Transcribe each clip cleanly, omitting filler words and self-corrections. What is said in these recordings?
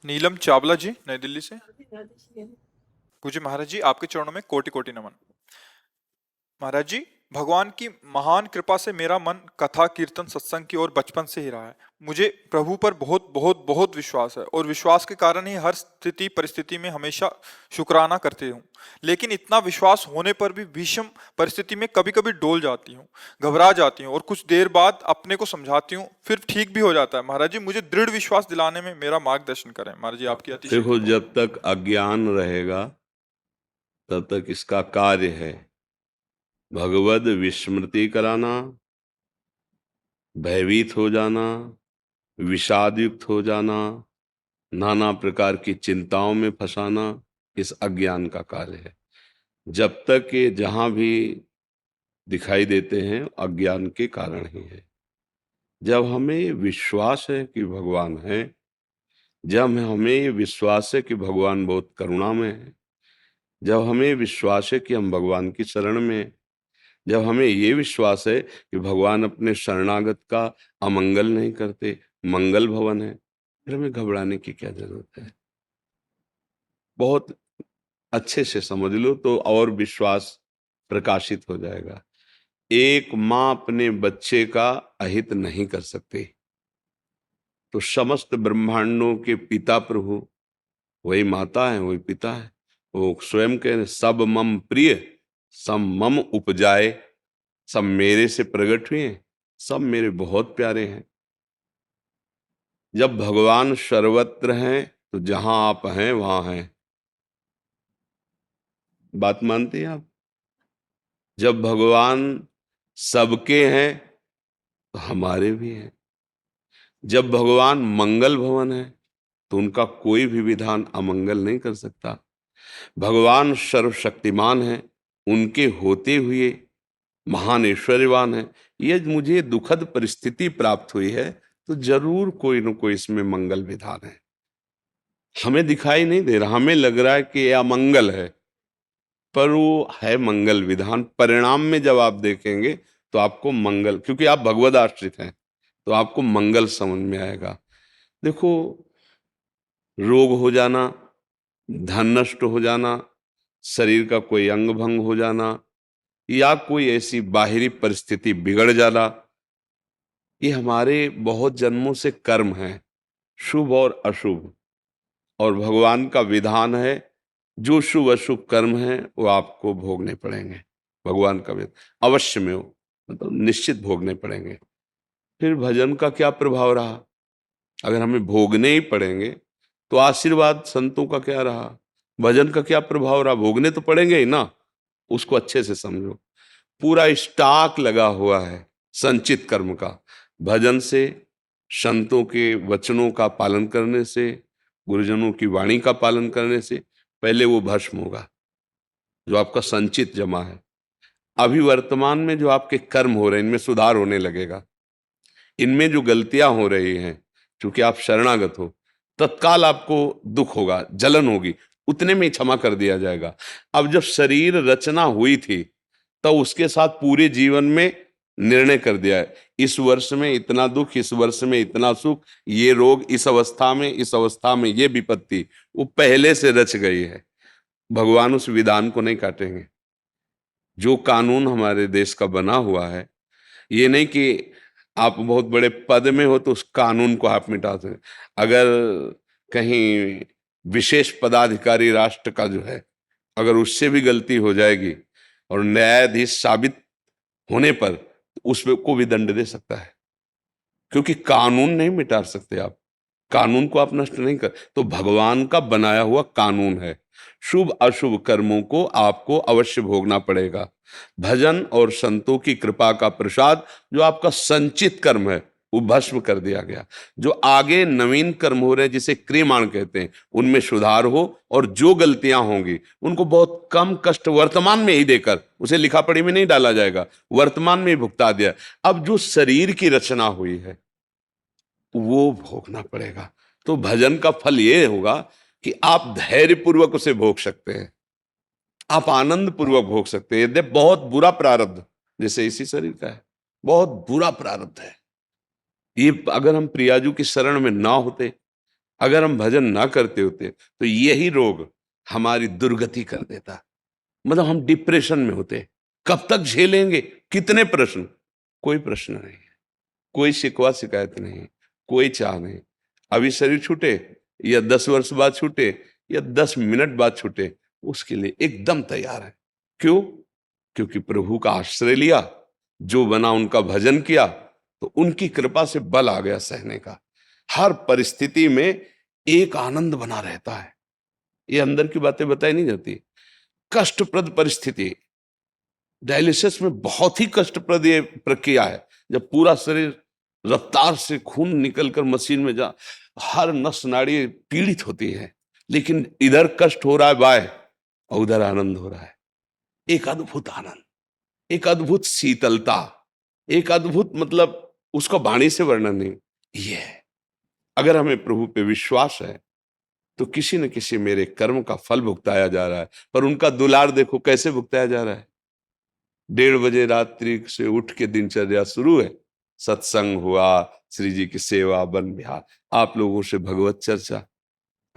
नीलम चावला जी, नई दिल्ली से। पूज्य महाराज जी, आपके चरणों में कोटि कोटि नमन। महाराज जी, भगवान की महान कृपा से मेरा मन कथा कीर्तन सत्संग की ओर बचपन से ही रहा है। मुझे प्रभु पर बहुत बहुत बहुत विश्वास है और विश्वास के कारण ही हर स्थिति परिस्थिति में हमेशा शुक्राना करते हूँ। लेकिन इतना विश्वास होने पर भी विषम परिस्थिति में कभी कभी डोल जाती हूँ, घबरा जाती हूँ और कुछ देर बाद अपने को समझाती हूँ, फिर ठीक भी हो जाता है। महाराज जी, मुझे दृढ़ विश्वास दिलाने में मेरा मार्गदर्शन करें। महाराज जी, आपकी अतिशय देखो, कृपा। जब तक अज्ञान रहेगा तब तक इसका कार्य है भगवद विस्मृति कराना, भयभीत हो जाना, विषाद युक्त हो जाना, नाना प्रकार की चिंताओं में फंसाना। इस अज्ञान का कार्य है। जब तक ये जहां भी दिखाई देते हैं अज्ञान के कारण ही है। जब हमें विश्वास है कि भगवान है, जब हमें ये विश्वास है कि भगवान बहुत करुणामय है, जब हमें विश्वास है कि हम भगवान की शरण में हैं, जब हमें ये विश्वास है कि भगवान अपने शरणागत का अमंगल नहीं करते, मंगल भवन है, फिर हमें घबराने की क्या जरूरत है। बहुत अच्छे से समझ लो तो और विश्वास प्रकाशित हो जाएगा। एक माँ अपने बच्चे का अहित नहीं कर सकती, तो समस्त ब्रह्मांडों के पिता प्रभु वही माता है, वही पिता है। वो स्वयं कह रहे सब मम प्रिय, सब मम उपजाए, सब मेरे से प्रकट हुए हैं, सब मेरे बहुत प्यारे हैं। जब भगवान सर्वत्र हैं तो जहां आप हैं वहां हैं। बात मानते हैं आप? जब भगवान सबके हैं तो हमारे भी हैं। जब भगवान मंगल भवन है तो उनका कोई भी विधान अमंगल नहीं कर सकता। भगवान सर्वशक्तिमान है, उनके होते हुए महान ऐश्वर्यवान है। ये मुझे दुखद परिस्थिति प्राप्त हुई है तो जरूर कोई न कोई इसमें मंगल विधान है। हमें दिखाई नहीं दे रहा, हमें लग रहा है कि यह अमंगल है, पर वो है मंगल विधान। परिणाम में जब आप देखेंगे तो आपको मंगल, क्योंकि आप भगवद आश्रित हैं, तो आपको मंगल समझ में आएगा। देखो, रोग हो जाना, धन नष्ट हो जाना, शरीर का कोई अंग भंग हो जाना, या कोई ऐसी बाहरी परिस्थिति बिगड़ जाना, ये हमारे बहुत जन्मों से कर्म है, शुभ और अशुभ। और भगवान का विधान है जो शुभ अशुभ कर्म है वो आपको भोगने पड़ेंगे। भगवान का विधान अवश्य में हो, मतलब निश्चित भोगने पड़ेंगे। फिर भजन का क्या प्रभाव रहा? अगर हमें भोगने ही पड़ेंगे तो आशीर्वाद संतों का क्या रहा? भजन का क्या प्रभाव रहा? भोगने तो पड़ेंगे ही ना। उसको अच्छे से समझो। पूरा स्टॉक लगा हुआ है संचित कर्म का। भजन से, संतों के वचनों का पालन करने से, गुरुजनों की वाणी का पालन करने से पहले वो भस्म होगा जो आपका संचित जमा है। अभी वर्तमान में जो आपके कर्म हो रहे हैं इनमें सुधार होने लगेगा। इनमें जो गलतियां हो रही हैं, क्योंकि आप शरणागत हो, तत्काल आपको दुख होगा, जलन होगी, उतने में ही क्षमा कर दिया जाएगा। अब जब शरीर रचना हुई थी तब उसके साथ पूरे जीवन में निर्णय कर दिया है, इस वर्ष में इतना दुख, इस वर्ष में इतना सुख, ये रोग इस अवस्था में, इस अवस्था में ये विपत्ति, वो पहले से रच गई है। भगवान उस विधान को नहीं काटेंगे। जो कानून हमारे देश का बना हुआ है, ये नहीं कि आप बहुत बड़े पद में हो तो उस कानून को आप मिटा दें। अगर कहीं विशेष पदाधिकारी राष्ट्र का जो है, अगर उससे भी गलती हो जाएगी और न्यायाधीश साबित होने पर उसको भी दंड दे सकता है, क्योंकि कानून नहीं मिटा सकते आप। कानून को आप नष्ट नहीं कर, तो भगवान का बनाया हुआ कानून है। शुभ अशुभ कर्मों को आपको अवश्य भोगना पड़ेगा। भजन और संतों की कृपा का प्रसाद, जो आपका संचित कर्म है वो भस्म कर दिया गया। जो आगे नवीन कर्म हो रहे हैं जिसे क्रियमाण कहते हैं, उनमें सुधार हो, और जो गलतियां होंगी उनको बहुत कम कष्ट वर्तमान में ही देकर, उसे लिखा पढ़ी में नहीं डाला जाएगा, वर्तमान में ही भुगता दिया। अब जो शरीर की रचना हुई है वो भोगना पड़ेगा। तो भजन का फल ये होगा कि आप धैर्य पूर्वक उसे भोग सकते हैं, आप आनंद पूर्वक भोग सकते हैं। यद्यपि बहुत बुरा प्रारब्ध, जैसे इसी शरीर का है, बहुत बुरा प्रारब्ध है ये। अगर हम प्रियाजू की शरण में ना होते, अगर हम भजन ना करते होते तो यही रोग हमारी दुर्गति कर देता, मतलब हम डिप्रेशन में होते। कब तक झेलेंगे? कितने प्रश्न? कोई प्रश्न नहीं है, कोई शिकवा शिकायत नहीं, कोई चाह नहीं। अभी शरीर छूटे या 10 वर्ष बाद छूटे या 10 मिनट बाद छूटे, उसके लिए एकदम तैयार है। क्यों? क्योंकि प्रभु का आश्रय लिया, जो बना उनका भजन किया, तो उनकी कृपा से बल आ गया सहने का। हर परिस्थिति में एक आनंद बना रहता है। ये अंदर की बातें बताई नहीं जाती। कष्टप्रद परिस्थिति, डायलिसिस में बहुत ही कष्टप्रद ये प्रक्रिया है, जब पूरा शरीर रफ्तार से खून निकलकर मशीन में जा, हर नस नाड़ी पीड़ित होती है, लेकिन इधर कष्ट हो रहा है बाय और उधर आनंद हो रहा है। एक अद्भुत आनंद, एक अद्भुत शीतलता, एक अद्भुत, मतलब उसका वाणी से वर्णन नहीं। ये है, अगर हमें प्रभु पे विश्वास है तो किसी न किसी मेरे कर्म का फल भुगताया जा रहा है, पर उनका दुलार देखो कैसे भुगताया जा रहा है। 1:30 बजे रात्रि से उठ के दिनचर्या शुरू है, सत्संग हुआ, श्री जी की सेवा, वन विहार, आप लोगों से भगवत चर्चा,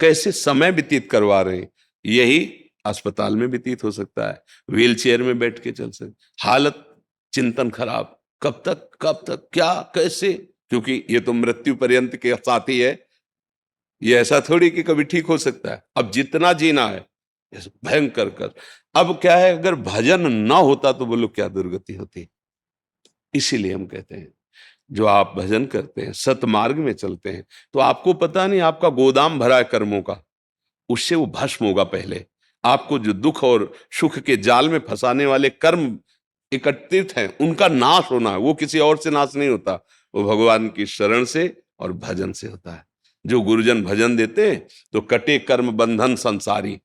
कैसे समय व्यतीत करवा रहे हैं। यही अस्पताल में व्यतीत हो सकता है, व्हील चेयर में बैठ के चल सकते, हालत चिंतन खराब, कब तक कब तक, क्या कैसे, क्योंकि ये तो मृत्यु पर्यंत के साथी है, ये ऐसा थोड़ी कि कभी ठीक हो सकता है। अब जितना जीना है भयंकर कर। अब क्या है, अगर भजन ना होता तो बोलो क्या दुर्गति होती। इसीलिए हम कहते हैं, जो आप भजन करते हैं, सतमार्ग में चलते हैं, तो आपको पता नहीं आपका गोदाम भरा है कर्मों का, उससे वो भस्म होगा पहले। आपको जो दुख और सुख के जाल में फंसाने वाले कर्म एकत्रित हैं, उनका नाश होना है, वो किसी और से नाश नहीं होता, वो भगवान की शरण से और भजन से होता है। जो गुरुजन भजन देते हैं तो कटे कर्म बंधन संसारी,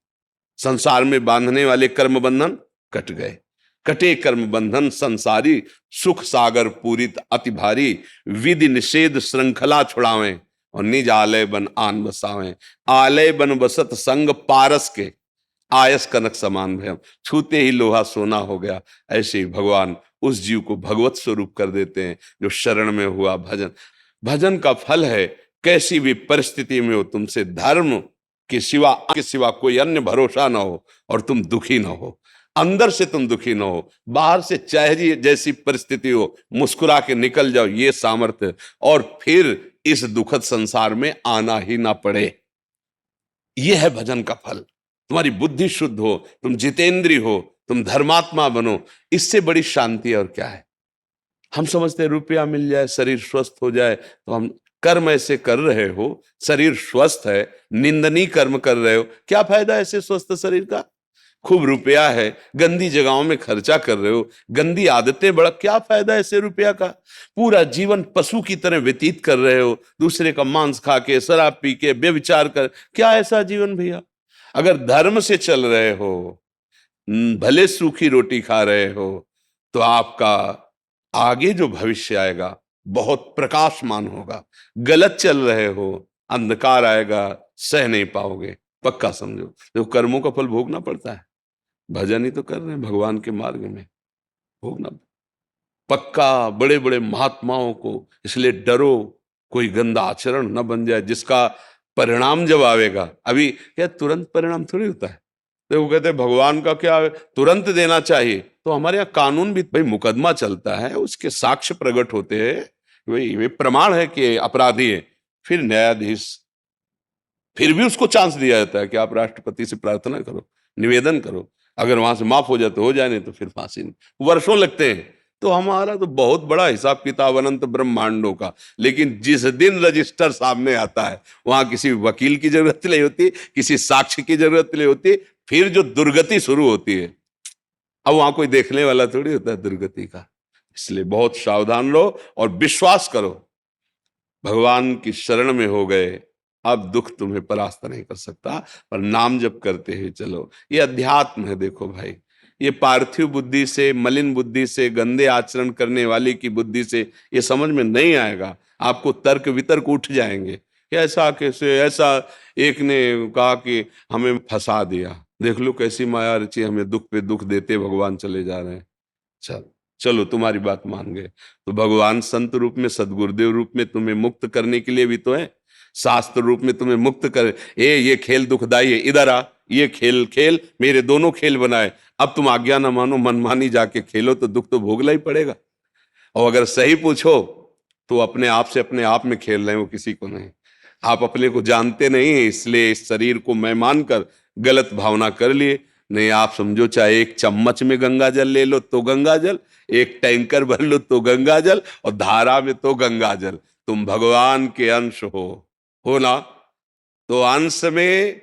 संसार में बांधने वाले कर्म बंधन कट गए। कटे कर्म बंधन संसारी, सुख सागर पूरित अति भारी, विधि निषेध श्रृंखला छुड़ावें और निज आलय बन आन बसावें। आलय बन बसत संग पारस के, आयस कनक समान भयम, छूते ही लोहा सोना हो गया। ऐसे ही भगवान उस जीव को भगवत स्वरूप कर देते हैं जो शरण में हुआ। भजन, भजन का फल है, कैसी भी परिस्थिति में हो तुमसे धर्म के सिवा कोई अन्य भरोसा ना हो और तुम दुखी ना हो, अंदर से तुम दुखी ना हो, बाहर से चाहे जैसी परिस्थिति हो मुस्कुरा के निकल जाओ, ये सामर्थ्य, और फिर इस दुखद संसार में आना ही ना पड़े। यह है भजन का फल। तुम्हारी बुद्धि शुद्ध हो, तुम जितेंद्री हो, तुम धर्मात्मा बनो, इससे बड़ी शांति और क्या है। हम समझते हैं रुपया मिल जाए, शरीर स्वस्थ हो जाए, तो हम कर्म ऐसे कर रहे हो, शरीर स्वस्थ है, निंदनीय कर्म कर रहे हो, क्या फायदा ऐसे स्वस्थ शरीर का। खूब रुपया है, गंदी जगहों में खर्चा कर रहे हो, गंदी आदतें, बड़ा क्या फायदा ऐसे रुपया का। पूरा जीवन पशु की तरह व्यतीत कर रहे हो, दूसरे का मांस खा के, शराब पी के, व्यभिचार कर, क्या ऐसा जीवन भैया। अगर धर्म से चल रहे हो, भले सूखी रोटी खा रहे हो, तो आपका आगे जो भविष्य आएगा बहुत प्रकाशमान होगा। गलत चल रहे हो, अंधकार आएगा, सह नहीं पाओगे, पक्का समझो। तो कर्मों का फल भोगना पड़ता है, भजन ही तो कर रहे हैं भगवान के मार्ग में, भोगना पक्का। बड़े बड़े महात्माओं को इसलिए डरो, कोई गंदा आचरण न बन जाए, जिसका परिणाम जब आवेगा, अभी क्या तुरंत परिणाम थोड़ी होता है। तो वो कहते हैं भगवान का क्या तुरंत देना चाहिए, तो हमारे यहाँ कानून भी, भाई मुकदमा चलता है, उसके साक्ष्य प्रकट होते हैं, वही वे प्रमाण है कि अपराधी है, फिर न्यायाधीश, फिर भी उसको चांस दिया जाता है कि आप राष्ट्रपति से प्रार्थना करो, निवेदन करो, अगर वहां से माफ हो जाए तो हो जाए, नहीं तो फिर फांसी। वर्षों लगते हैं। तो हमारा तो बहुत बड़ा हिसाब किताब अनंत ब्रह्मांडों का, लेकिन जिस दिन रजिस्टर सामने आता है वहां किसी वकील की जरूरत नहीं होती, किसी साक्ष्य की जरूरत नहीं होती, फिर जो दुर्गति शुरू होती है, अब वहां कोई देखने वाला थोड़ी होता है दुर्गति का। इसलिए बहुत सावधान रहो और विश्वास करो, भगवान की शरण में हो गए, अब दुख तुम्हें परास्त नहीं कर सकता, पर नाम जप करते हुए चलो। ये अध्यात्म है। देखो भाई, ये पार्थिव बुद्धि से, मलिन बुद्धि से, गंदे आचरण करने वाले की बुद्धि से ये समझ में नहीं आएगा। आपको तर्क वितर्क उठ जाएंगे कि ऐसा कैसे, ऐसा एक ने कहा कि हमें फंसा दिया, देख लो कैसी माया रची, हमें दुख पे दुख देते भगवान चले जा रहे हैं। चलो तुम्हारी बात मान गए, तो भगवान संत रूप में, सदगुरुदेव रूप में तुम्हें मुक्त करने के लिए भी तो है। शास्त्र रूप में तुम्हें मुक्त कर, ये खेल दुखदाई है, इधर आ, ये खेल खेल, मेरे दोनों खेल बनाए, अब तुम आज्ञा ना मानो, मनमानी जाके खेलो तो दुख तो भोगना ही पड़ेगा। और अगर सही पूछो तो अपने आप से अपने आप में खेल रहे हो, किसी को नहीं। आप अपने को जानते नहीं है, इसलिए इस शरीर को मैं मानकर गलत भावना कर लिए। नहीं, आप समझो, चाहे एक चम्मच में गंगा जल ले लो तो गंगा जल, एक टैंकर भर लो तो गंगा जल, और धारा में तो गंगा जल। तुम भगवान के अंश हो ना, तो अंश में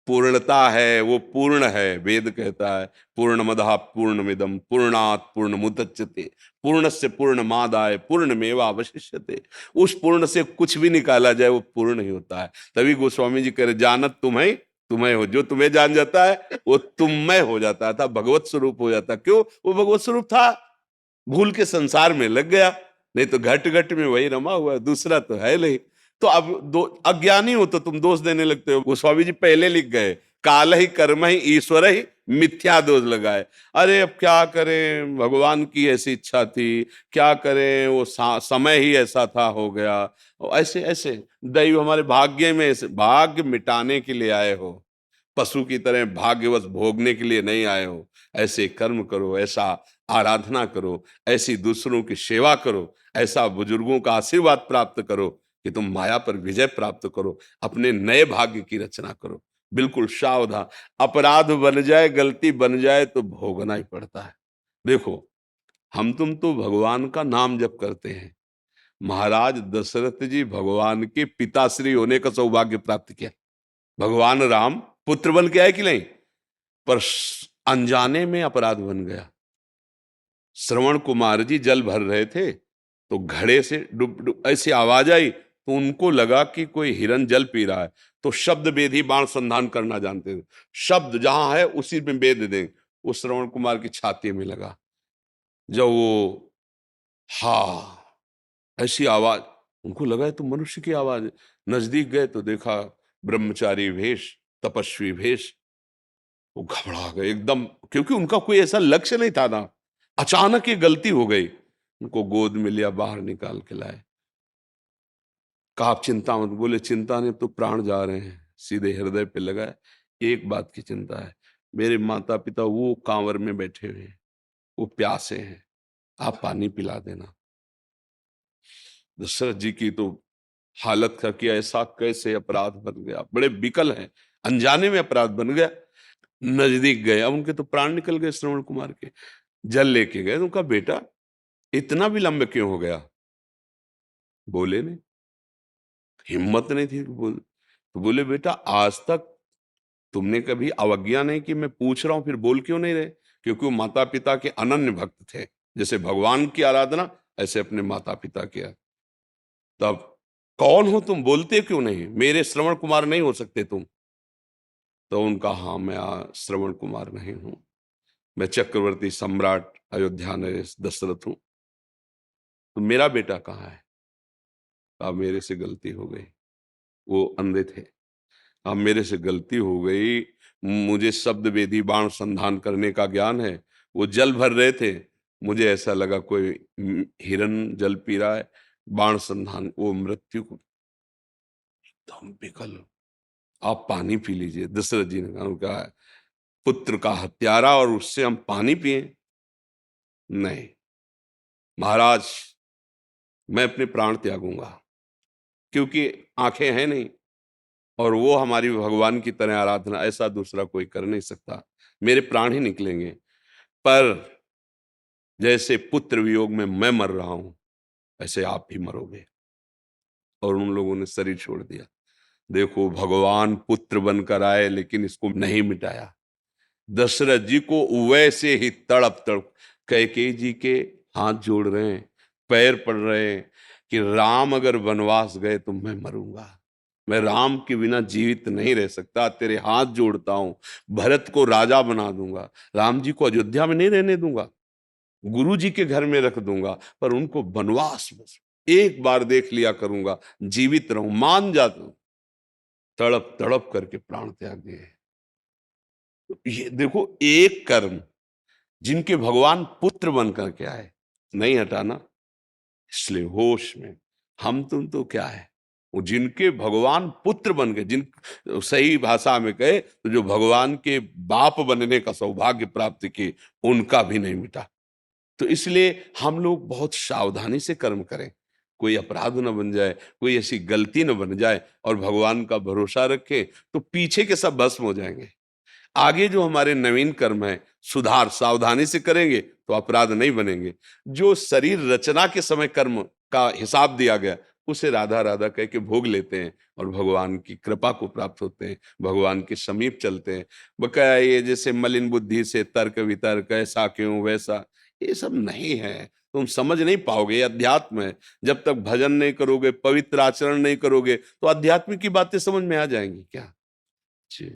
पूर्णता है, वो पूर्ण है। वेद कहता है पूर्णमदः पूर्णमिदं पूर्णात् पूर्णमुदच्यते पूर्णस्य पूर्णमादाय पूर्णमेवावशिष्यते। उस पूर्ण से कुछ भी निकाला जाए वो पूर्ण ही होता है। तभी गोस्वामी जी कह रहे जानत तुम्हें हो, जो तुम्हें जान जाता है वो तुम्हें हो जाता था, भगवत स्वरूप हो जाता। क्यों? वो भगवत स्वरूप था, भूल के संसार में लग गया, नहीं तो घट घट में वही रमा हुआ है, दूसरा तो है नहीं। तो अब दो अज्ञानी हो तो तुम दोष देने लगते हो। गोस्वामी जी पहले लिख गए, काल ही कर्म ही ईश्वर ही मिथ्या दोष लगाए। अरे अब क्या करें, भगवान की ऐसी इच्छा थी, क्या करें, वो समय ही ऐसा था, हो गया। और ऐसे ऐसे दैव हमारे भाग्य में, भाग्य मिटाने के लिए आए हो, पशु की तरह भाग्यवश भोगने के लिए नहीं आए हो। ऐसे कर्म करो, ऐसा आराधना करो, ऐसी दूसरों की सेवा करो, ऐसा बुजुर्गों का आशीर्वाद प्राप्त करो कि तुम माया पर विजय प्राप्त करो, अपने नए भाग्य की रचना करो। बिल्कुल सावधान, अपराध बन जाए, गलती बन जाए तो भोगना ही पड़ता है। देखो, हम तुम तो भगवान का नाम जप करते हैं। महाराज दशरथ जी भगवान के पिताश्री होने का सौभाग्य प्राप्त किया। भगवान राम पुत्र बन के आए कि नहीं, पर अनजाने में अपराध बन गया। श्रवण कुमार जी जल भर रहे थे तो घड़े से डुब डुब ऐसी आवाज आई, तो उनको लगा कि कोई हिरन जल पी रहा है। तो शब्द वेद ही बाण संधान करना जानते थे, शब्द जहां है उसी में वेद दें। वो श्रवण कुमार की छाती में लगा। जब वो हा ऐसी आवाज, उनको लगा है तो मनुष्य की आवाज है। नजदीक गए तो देखा ब्रह्मचारी वेश, तपस्वी वेश। वो घबरा गए एकदम, क्योंकि उनका कोई ऐसा लक्ष्य नहीं था ना। अचानक ये गलती हो गई। उनको गोद में लिया, बाहर निकाल के लाए, कहा आप चिंता मत। बोले चिंता नहीं, तो प्राण जा रहे हैं। सीधे हृदय पे लगाए, एक बात की चिंता है, मेरे माता पिता वो कांवर में बैठे हुए हैं, वो प्यासे हैं, आप पानी पिला देना। दशरथ जी की तो हालत था कि ऐसा कैसे अपराध बन गया, बड़े विकल हैं, अनजाने में अपराध बन गया। नजदीक गए, अब उनके तो प्राण निकल गए। श्रवण कुमार के जल लेके गए, तो उनका बेटा इतना विलंब क्यों हो गया? बोले नहीं, हिम्मत नहीं थी बोल। तो बोले बेटा आज तक तुमने कभी अवज्ञा नहीं की, मैं पूछ रहा हूं फिर बोल क्यों नहीं रहे? क्योंकि वो माता पिता के अनन्य भक्त थे, जैसे भगवान की आराधना ऐसे अपने माता पिता किया। तब कौन हो तुम, बोलते क्यों नहीं? मेरे श्रवण कुमार नहीं हो सकते तुम? तो उनका हाँ, मैं श्रवण कुमार नहीं हूं, मैं चक्रवर्ती सम्राट अयोध्या नरेश दशरथ हूं। तो मेरा बेटा कहाँ है? अब मेरे से गलती हो गई, वो अंधे थे, अब मेरे से गलती हो गई। मुझे शब्द वेदी बाण संधान करने का ज्ञान है। वो जल भर रहे थे, मुझे ऐसा लगा कोई हिरन जल पी रहा है, बाण संधान, वो मृत्यु को एकदम विकल। आप पानी पी लीजिए। दशरथ जी ने कहा पुत्र का हत्यारा और उससे हम पानी पिए? नहीं महाराज, मैं अपने प्राण त्यागूंगा, क्योंकि आंखें हैं नहीं, और वो हमारी भगवान की तरह आराधना ऐसा दूसरा कोई कर नहीं सकता, मेरे प्राण ही निकलेंगे। पर जैसे पुत्र वियोग में मैं मर रहा हूं, ऐसे आप भी मरोगे। और उन लोगों ने शरीर छोड़ दिया। देखो, भगवान पुत्र बनकर आए लेकिन इसको नहीं मिटाया। दशरथ जी को वैसे ही तड़प तड़प कैकेयी जी के हाथ जोड़ रहे हैं, पैर पड़ रहे हैं कि राम अगर वनवास गए तो मैं मरूंगा, मैं राम के बिना जीवित नहीं रह सकता, तेरे हाथ जोड़ता हूं, भरत को राजा बना दूंगा, राम जी को अयोध्या में नहीं रहने दूंगा, गुरु जी के घर में रख दूंगा, पर उनको वनवास बस एक बार देख लिया करूंगा, जीवित रहूं, मान जाता हूं। तड़प तड़प करके प्राण त्याग दिए। ये देखो, एक कर्म जिनके भगवान पुत्र बन करके आए, नहीं हटाना। इसलिए होश में, हम तुम तो क्या है, वो जिनके भगवान पुत्र बन गए, जिन सही भाषा में कहे तो जो भगवान के बाप बनने का सौभाग्य प्राप्त किए, उनका भी नहीं मिटा। तो इसलिए हम लोग बहुत सावधानी से कर्म करें, कोई अपराध न बन जाए, कोई ऐसी गलती न बन जाए, और भगवान का भरोसा रखें तो पीछे के सब भस्म हो जाएंगे। आगे जो हमारे नवीन कर्म है, सुधार सावधानी से करेंगे तो अपराध नहीं बनेंगे। जो शरीर रचना के समय कर्म का हिसाब दिया गया, उसे राधा राधा कह के भोग लेते हैं और भगवान की कृपा को प्राप्त होते हैं, भगवान के समीप चलते हैं। बकाया ये जैसे मलिन बुद्धि से तर्क वितर्क, ऐसा क्यों वैसा, ये सब नहीं है, तुम समझ नहीं पाओगे। ये अध्यात्म है। जब तक भजन नहीं करोगे, पवित्र आचरण नहीं करोगे, तो अध्यात्म की बातें समझ में आ जाएंगी क्या? जी।